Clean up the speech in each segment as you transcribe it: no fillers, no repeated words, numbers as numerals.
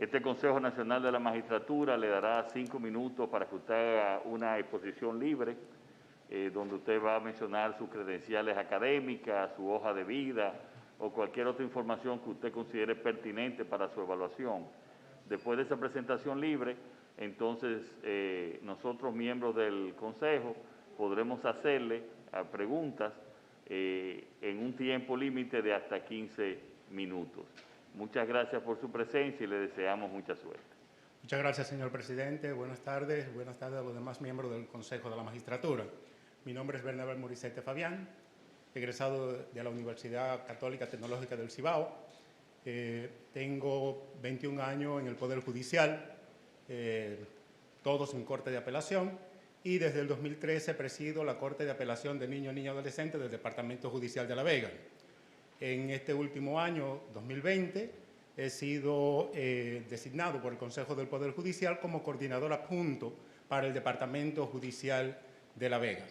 Este Consejo Nacional de la Magistratura le dará 5 minutos para que usted haga una exposición libre, donde usted va a mencionar sus credenciales académicas, su hoja de vida o cualquier otra información que usted considere pertinente para su evaluación. Después de esa presentación libre, entonces nosotros, miembros del Consejo, podremos hacerle preguntas en un tiempo límite de hasta 15 minutos. Muchas gracias por su presencia y le deseamos mucha suerte. Muchas gracias, señor presidente. Buenas tardes a los demás miembros del Consejo de la Magistratura. Mi nombre es Bernabé Morissette Fabián, egresado de la Universidad Católica Tecnológica del Cibao. Tengo 21 años en el Poder Judicial, todos en Corte de Apelación, y desde el 2013 presido la Corte de Apelación de Niños, Niñas y Adolescentes del Departamento Judicial de La Vega. En este último año, 2020, he sido designado por el Consejo del Poder Judicial como coordinador adjunto para el Departamento Judicial de La Vega.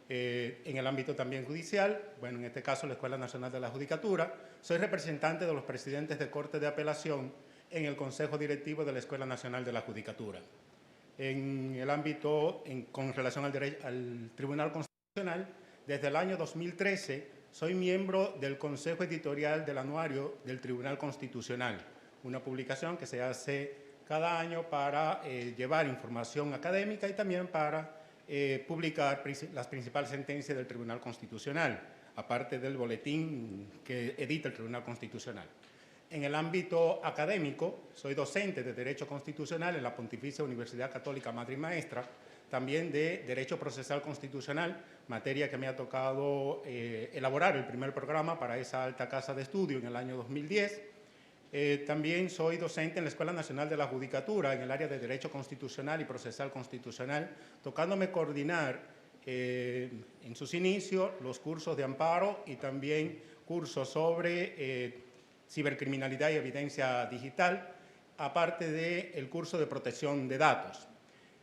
En el ámbito también judicial, bueno, en este caso la Escuela Nacional de la Judicatura, soy representante de los presidentes de Corte de Apelación en el Consejo Directivo de la Escuela Nacional de la Judicatura. En el ámbito, con relación al Tribunal Constitucional, desde el año 2013 soy miembro del Consejo Editorial del Anuario del Tribunal Constitucional, una publicación que se hace cada año para llevar información académica y también para publicar las principales sentencias del Tribunal Constitucional, aparte del boletín que edita el Tribunal Constitucional. En el ámbito académico, soy docente de Derecho Constitucional en la Pontificia Universidad Católica Madre y Maestra, también de Derecho Procesal Constitucional, materia que me ha tocado elaborar el primer programa para esa alta casa de estudio en el año 2010. También soy docente en la Escuela Nacional de la Judicatura en el área de Derecho Constitucional y Procesal Constitucional, tocándome coordinar en sus inicios los cursos de amparo y también cursos sobre cibercriminalidad y evidencia digital, aparte del curso de protección de datos.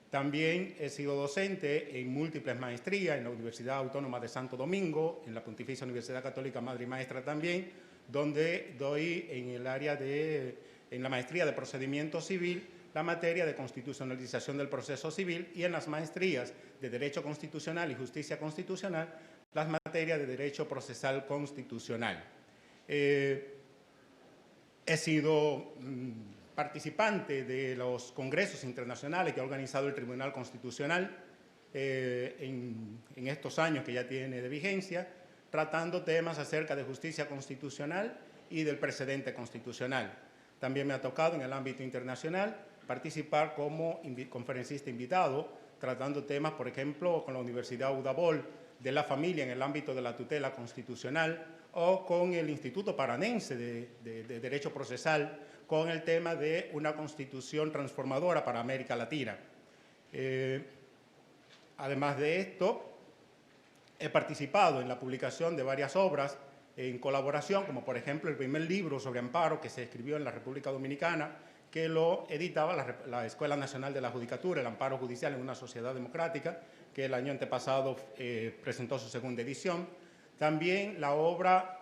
También he sido docente en múltiples maestrías en la Universidad Autónoma de Santo Domingo, en la Pontificia Universidad Católica Madre y Maestra también, donde doy en el área en la maestría de procedimiento civil, la materia de constitucionalización del proceso civil, y en las maestrías de Derecho Constitucional y Justicia Constitucional, las materias de Derecho Procesal Constitucional. He sido participante de los congresos internacionales que ha organizado el Tribunal Constitucional en estos años que ya tiene de vigencia, tratando temas acerca de justicia constitucional y del precedente constitucional. También me ha tocado en el ámbito internacional participar como conferencista invitado, tratando temas, por ejemplo, con la Universidad Udabol de la familia en el ámbito de la tutela constitucional, o con el Instituto Paranense de Derecho Procesal, con el tema de una constitución transformadora para América Latina. Además de esto, he participado en la publicación de varias obras en colaboración, como por ejemplo el primer libro sobre amparo que se escribió en la República Dominicana, que lo editaba la Escuela Nacional de la Judicatura, el amparo judicial en una sociedad democrática, que el año antepasado presentó su segunda edición. También la obra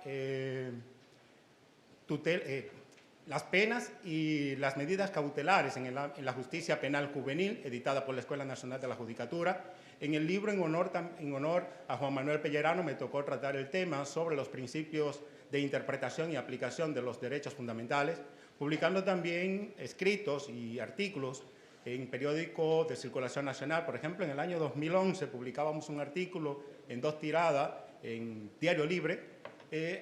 Las penas y las medidas cautelares en la justicia penal juvenil, editada por la Escuela Nacional de la Judicatura. En el libro en honor a Juan Manuel Pellerano me tocó tratar el tema sobre los principios de interpretación y aplicación de los derechos fundamentales, publicando también escritos y artículos en periódicos de circulación nacional. Por ejemplo, en el año 2011 publicábamos un artículo en 2 tiradas en Diario Libre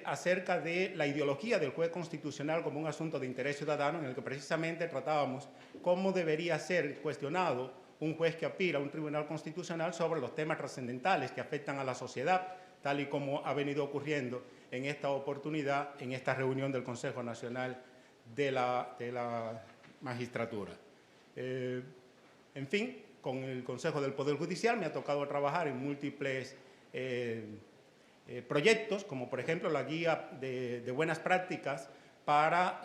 acerca de la ideología del juez constitucional como un asunto de interés ciudadano, en el que precisamente tratábamos cómo debería ser cuestionado un juez que aspira a un tribunal constitucional sobre los temas trascendentales que afectan a la sociedad, tal y como ha venido ocurriendo en esta oportunidad, en esta reunión del Consejo Nacional de la Magistratura. En fin, con el Consejo del Poder Judicial me ha tocado trabajar en múltiples proyectos, como por ejemplo la guía de buenas prácticas para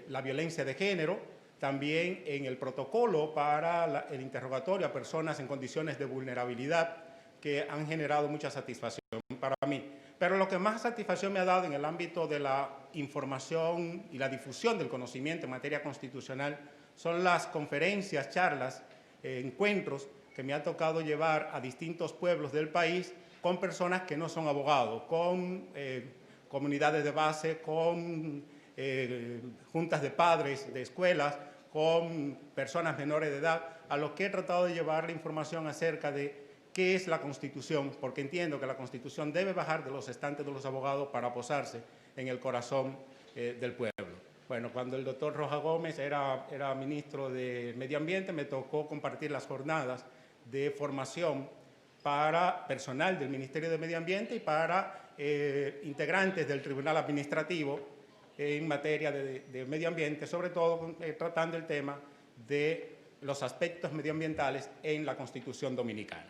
la violencia de género, también en el protocolo para el interrogatorio a personas en condiciones de vulnerabilidad, que han generado mucha satisfacción para mí. Pero lo que más satisfacción me ha dado en el ámbito de la información y la difusión del conocimiento en materia constitucional son las conferencias, charlas, encuentros que me ha tocado llevar a distintos pueblos del país con personas que no son abogados, con comunidades de base, con juntas de padres de escuelas, con personas menores de edad, a los que he tratado de llevar la información acerca de qué es la Constitución, porque entiendo que la Constitución debe bajar de los estantes de los abogados para posarse en el corazón del pueblo. Bueno, cuando el doctor Rojas Gómez era ministro de Medio Ambiente, me tocó compartir las jornadas de formación para personal del Ministerio de Medio Ambiente y para integrantes del Tribunal Administrativo en materia de medio ambiente, sobre todo tratando el tema de los aspectos medioambientales en la Constitución Dominicana.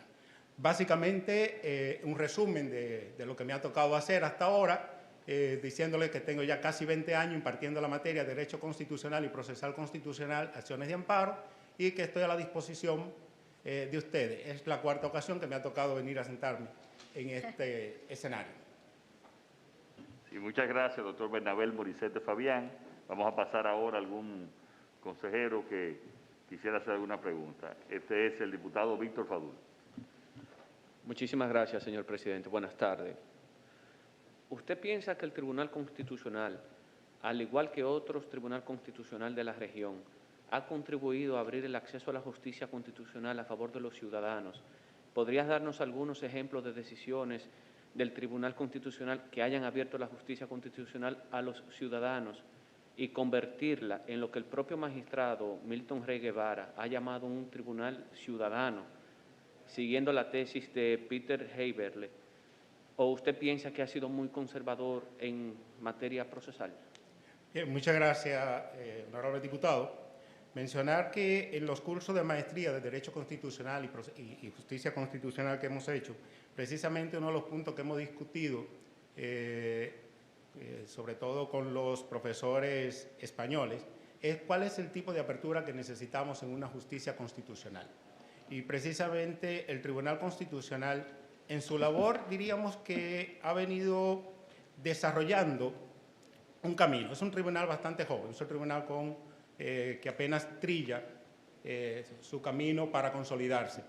Básicamente, un resumen de lo que me ha tocado hacer hasta ahora, diciéndole que tengo ya casi 20 años impartiendo la materia de Derecho Constitucional y Procesal Constitucional, Acciones de Amparo, y que estoy a la disposición de ustedes. Es la cuarta ocasión que me ha tocado venir a sentarme en este escenario. Sí, muchas gracias, doctor Bernabel Morissette Fabián. Vamos a pasar ahora a algún consejero que quisiera hacer alguna pregunta. Este es el diputado Víctor Fadul. Muchísimas gracias, señor presidente. Buenas tardes. ¿Usted piensa que el Tribunal Constitucional, al igual que otros tribunales constitucionales de la región, ha contribuido a abrir el acceso a la justicia constitucional a favor de los ciudadanos? ¿Podrías darnos algunos ejemplos de decisiones del Tribunal Constitucional que hayan abierto la justicia constitucional a los ciudadanos y convertirla en lo que el propio magistrado Milton Rey Guevara ha llamado un tribunal ciudadano, siguiendo la tesis de Peter Heiberle? ¿O usted piensa que ha sido muy conservador en materia procesal? Bien, muchas gracias, honorable diputado. Mencionar que en los cursos de maestría de Derecho Constitucional y Justicia Constitucional que hemos hecho, precisamente uno de los puntos que hemos discutido, sobre todo con los profesores españoles, es cuál es el tipo de apertura que necesitamos en una justicia constitucional. Y precisamente el Tribunal Constitucional, en su labor, diríamos que ha venido desarrollando un camino. Es un tribunal bastante joven, es un tribunal que apenas trilla su camino para consolidarse.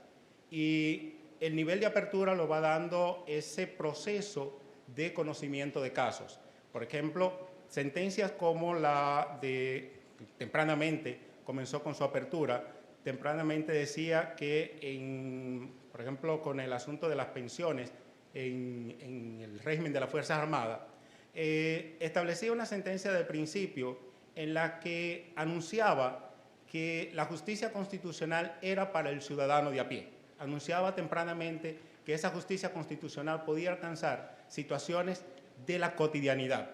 Y el nivel de apertura lo va dando ese proceso de conocimiento de casos. Por ejemplo, sentencias como la de tempranamente comenzó con su apertura, tempranamente decía que, por ejemplo, con el asunto de las pensiones en el régimen de las Fuerzas Armadas, establecía una sentencia de principio en la que anunciaba que la justicia constitucional era para el ciudadano de a pie. Anunciaba tempranamente que esa justicia constitucional podía alcanzar situaciones de la cotidianidad.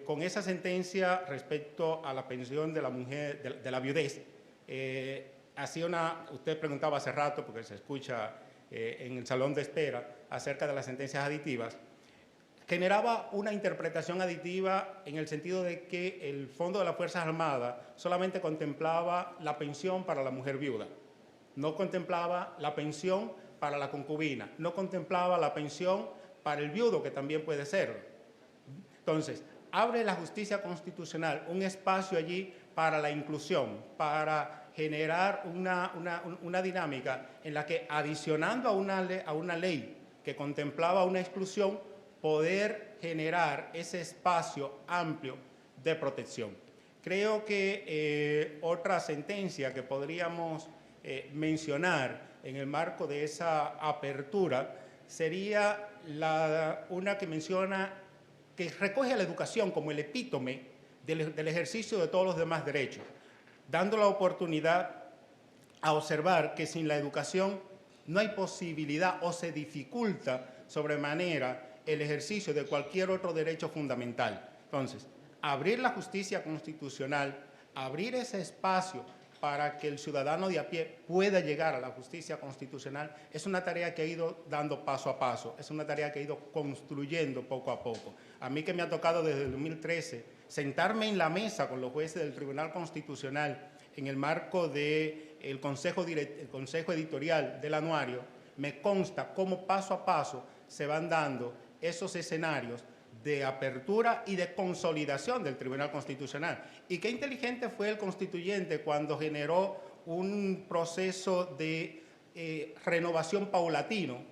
Con esa sentencia respecto a la pensión de la mujer, de la viudez, usted preguntaba hace rato, porque se escucha en el salón de espera, acerca de las sentencias aditivas, generaba una interpretación aditiva en el sentido de que el Fondo de las Fuerzas Armadas solamente contemplaba la pensión para la mujer viuda, no contemplaba la pensión para la concubina, no contemplaba la pensión para el viudo, que también puede serlo. Entonces, abre la justicia constitucional un espacio allí para la inclusión, para generar una dinámica en la que, adicionando a una ley que contemplaba una exclusión, poder generar ese espacio amplio de protección. Creo que otra sentencia que podríamos mencionar en el marco de esa apertura sería una que menciona, que recoge a la educación como el epítome del ejercicio de todos los demás derechos, dando la oportunidad a observar que sin la educación no hay posibilidad o se dificulta sobremanera el ejercicio de cualquier otro derecho fundamental. Entonces, abrir la justicia constitucional, abrir ese espacio para que el ciudadano de a pie pueda llegar a la justicia constitucional, es una tarea que ha ido dando paso a paso, es una tarea que ha ido construyendo poco a poco. A mí, que me ha tocado desde el 2013 sentarme en la mesa con los jueces del Tribunal Constitucional en el marco del consejo editorial del anuario, me consta cómo paso a paso se van dando esos escenarios de apertura y de consolidación del Tribunal Constitucional. Y qué inteligente fue el constituyente cuando generó un proceso de renovación paulatino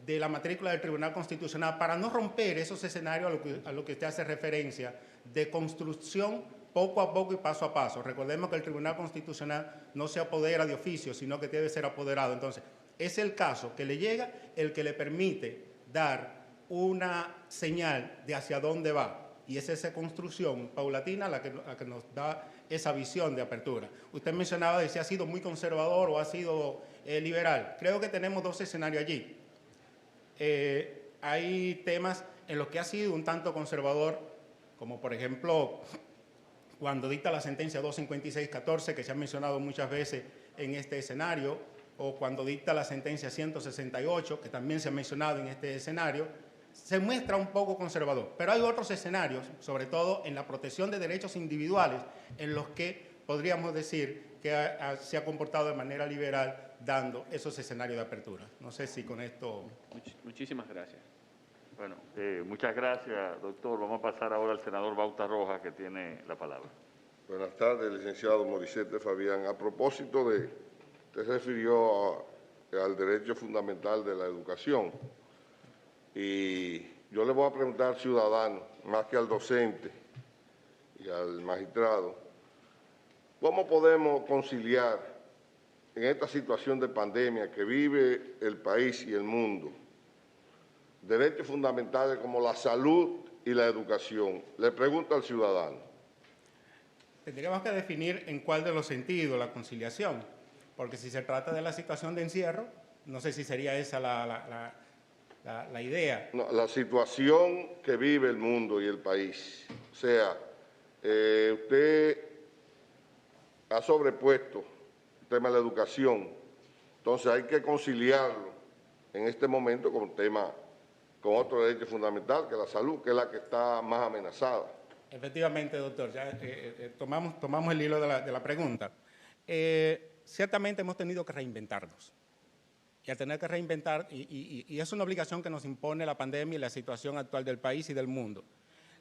de la matrícula del Tribunal Constitucional para no romper esos escenarios a lo que usted hace referencia de construcción poco a poco y paso a paso. Recordemos que el Tribunal Constitucional no se apodera de oficio, sino que debe ser apoderado. Entonces, es el caso que le llega el que le permite dar una señal de hacia dónde va. Y es esa construcción paulatina la que nos da esa visión de apertura. Usted mencionaba de si ha sido muy conservador o ha sido liberal. Creo que tenemos dos escenarios allí. Hay temas en los que ha sido un tanto conservador, como por ejemplo cuando dicta la sentencia 256-14, que se ha mencionado muchas veces en este escenario, o cuando dicta la sentencia 168, que también se ha mencionado en este escenario, se muestra un poco conservador. Pero hay otros escenarios, sobre todo en la protección de derechos individuales, en los que podríamos decir que se ha comportado de manera liberal, dando esos escenarios de apertura. No sé si con esto... Muchísimas gracias. Bueno, muchas gracias, doctor. Vamos a pasar ahora al senador Bauta Rojas, que tiene la palabra. Buenas tardes, licenciado Morissette Fabián. A propósito de, usted refirió al derecho fundamental de la educación. Y yo le voy a preguntar al ciudadano, más que al docente y al magistrado, ¿cómo podemos conciliar en esta situación de pandemia que vive el país y el mundo derechos fundamentales como la salud y la educación? Le pregunto al ciudadano. Tendríamos que definir en cuál de los sentidos la conciliación, porque si se trata de la situación de encierro, no sé si sería esa la idea. No, la situación que vive el mundo y el país. O sea, usted ha sobrepuesto el tema de la educación, entonces hay que conciliarlo en este momento con otro derecho fundamental, que es la salud, que es la que está más amenazada. Efectivamente, doctor, ya tomamos el hilo de la pregunta. Ciertamente hemos tenido que reinventarnos. Y al tener que reinventar, y es una obligación que nos impone la pandemia y la situación actual del país y del mundo.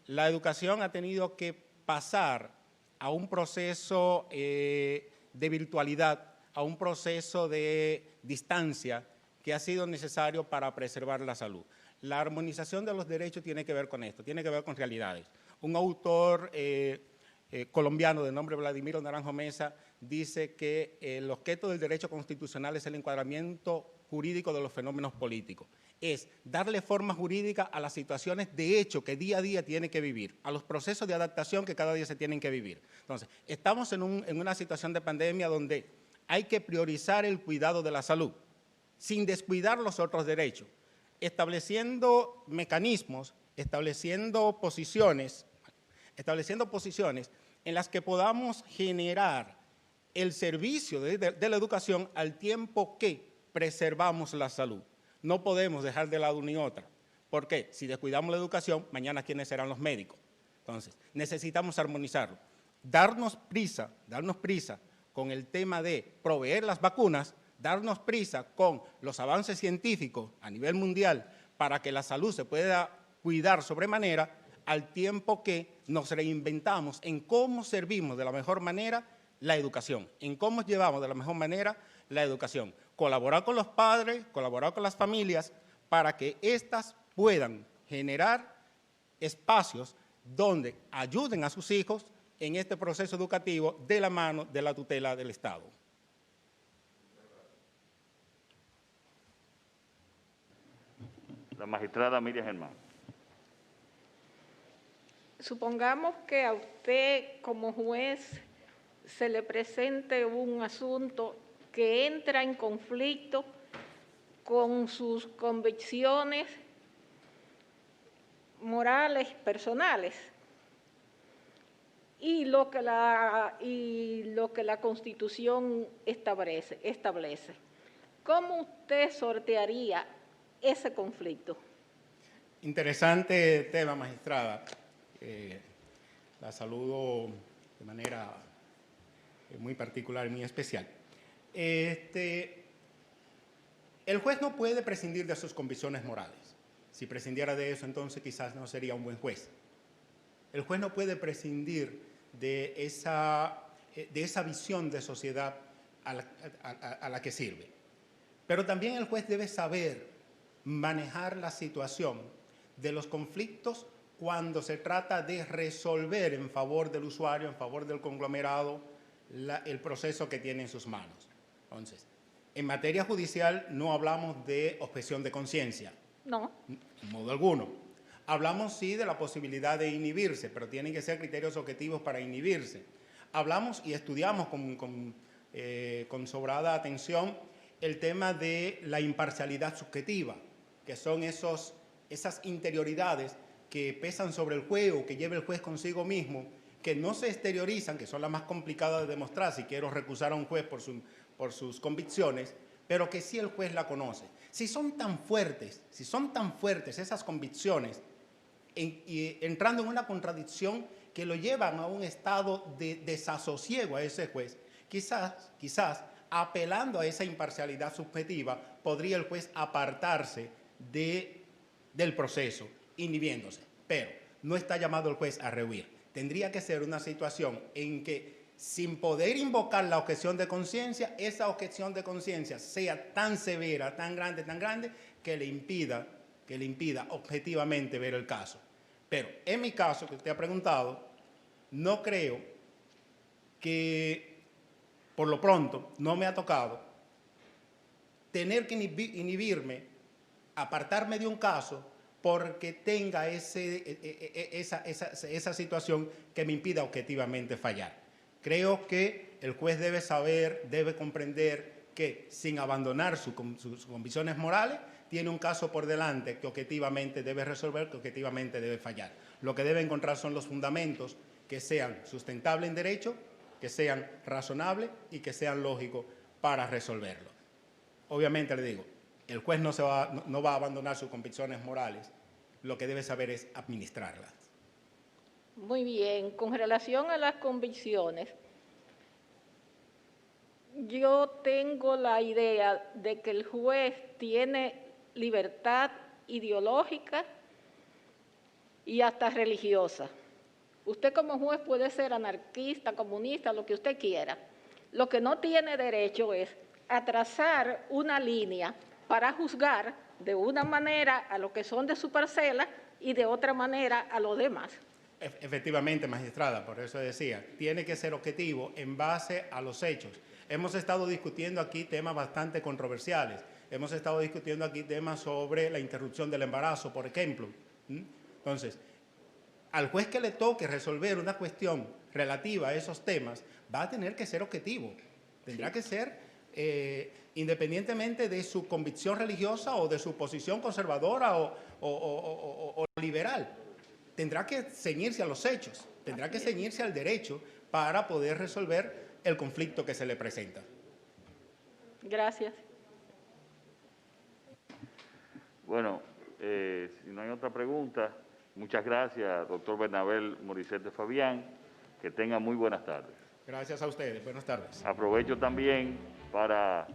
La educación ha tenido que pasar a un proceso de virtualidad, a un proceso de distancia que ha sido necesario para preservar la salud. La armonización de los derechos tiene que ver con esto, tiene que ver con realidades. Un autor colombiano de nombre Vladimiro Naranjo Mesa dice que el objeto del derecho constitucional es el encuadramiento jurídico de los fenómenos políticos. Es darle forma jurídica a las situaciones de hecho que día a día tiene que vivir, a los procesos de adaptación que cada día se tienen que vivir. Entonces, estamos en una situación de pandemia donde hay que priorizar el cuidado de la salud, sin descuidar los otros derechos, estableciendo mecanismos, estableciendo posiciones en las que podamos generar el servicio de la educación al tiempo que preservamos la salud. No podemos dejar de lado una y otra. ¿Por qué? Si descuidamos la educación, mañana ¿quiénes serán los médicos? Entonces, necesitamos armonizarlo. Darnos prisa con el tema de proveer las vacunas, darnos prisa con los avances científicos a nivel mundial para que la salud se pueda cuidar sobremanera, al tiempo que nos reinventamos en cómo servimos de la mejor manera la educación, en cómo llevamos de la mejor manera la educación. Colaborar con los padres, colaborar con las familias, para que éstas puedan generar espacios donde ayuden a sus hijos en este proceso educativo de la mano de la tutela del Estado. La magistrada Miriam Germán. Supongamos que a usted como juez se le presente un asunto que entra en conflicto con sus convicciones morales personales y lo que la Constitución establece. ¿Cómo usted sortearía ese conflicto? Interesante tema, magistrada. La saludo de manera muy particular y muy especial. El juez no puede prescindir de sus convicciones morales. Si prescindiera de eso, entonces quizás no sería un buen juez. El juez no puede prescindir de esa visión de sociedad a la que sirve. Pero también el juez debe saber manejar la situación de los conflictos cuando se trata de resolver en favor del usuario, en favor del conglomerado, el proceso que tiene en sus manos. Entonces, en materia judicial no hablamos de objeción de conciencia. No. En modo alguno. Hablamos sí de la posibilidad de inhibirse, pero tienen que ser criterios objetivos para inhibirse. Hablamos y estudiamos con sobrada atención el tema de la imparcialidad subjetiva, que son esas interioridades que pesan sobre el juez o que lleva el juez consigo mismo, que no se exteriorizan, que son las más complicadas de demostrar si quiero recusar a un juez por sus convicciones, pero que sí el juez la conoce. Si son tan fuertes esas convicciones, y entrando en una contradicción que lo llevan a un estado de desasosiego a ese juez, quizás apelando a esa imparcialidad subjetiva, podría el juez apartarse del proceso, inhibiéndose. Pero no está llamado el juez a rehuir. Tendría que ser una situación en que, sin poder invocar la objeción de conciencia, esa objeción de conciencia sea tan severa, tan grande, que le impida objetivamente ver el caso. Pero en mi caso, que usted ha preguntado, no creo que, por lo pronto, no me ha tocado tener que inhibirme, apartarme de un caso porque tenga esa situación que me impida objetivamente fallar. Creo que el juez debe saber, debe comprender que sin abandonar sus convicciones morales, tiene un caso por delante que objetivamente debe resolver, que objetivamente debe fallar. Lo que debe encontrar son los fundamentos que sean sustentables en derecho, que sean razonables y que sean lógicos para resolverlo. Obviamente, le digo, el juez no va a abandonar sus convicciones morales, lo que debe saber es administrarlas. Muy bien, con relación a las convicciones, yo tengo la idea de que el juez tiene libertad ideológica y hasta religiosa. Usted como juez puede ser anarquista, comunista, lo que usted quiera. Lo que no tiene derecho es a trazar una línea para juzgar de una manera a los que son de su parcela y de otra manera a los demás. Efectivamente, magistrada, por eso decía, tiene que ser objetivo en base a los hechos. Hemos estado discutiendo aquí temas bastante controversiales. Hemos estado discutiendo aquí temas sobre la interrupción del embarazo, por ejemplo. Entonces, al juez que le toque resolver una cuestión relativa a esos temas, va a tener que ser objetivo. Tendrá que ser, independientemente de su convicción religiosa o de su posición conservadora o liberal. Tendrá que ceñirse a los hechos, tendrá que ceñirse al derecho para poder resolver el conflicto que se le presenta. Gracias. Bueno, si no hay otra pregunta, muchas gracias, doctor Bernabel Morissette Fabián. Que tenga muy buenas tardes. Gracias a ustedes. Buenas tardes. Aprovecho también para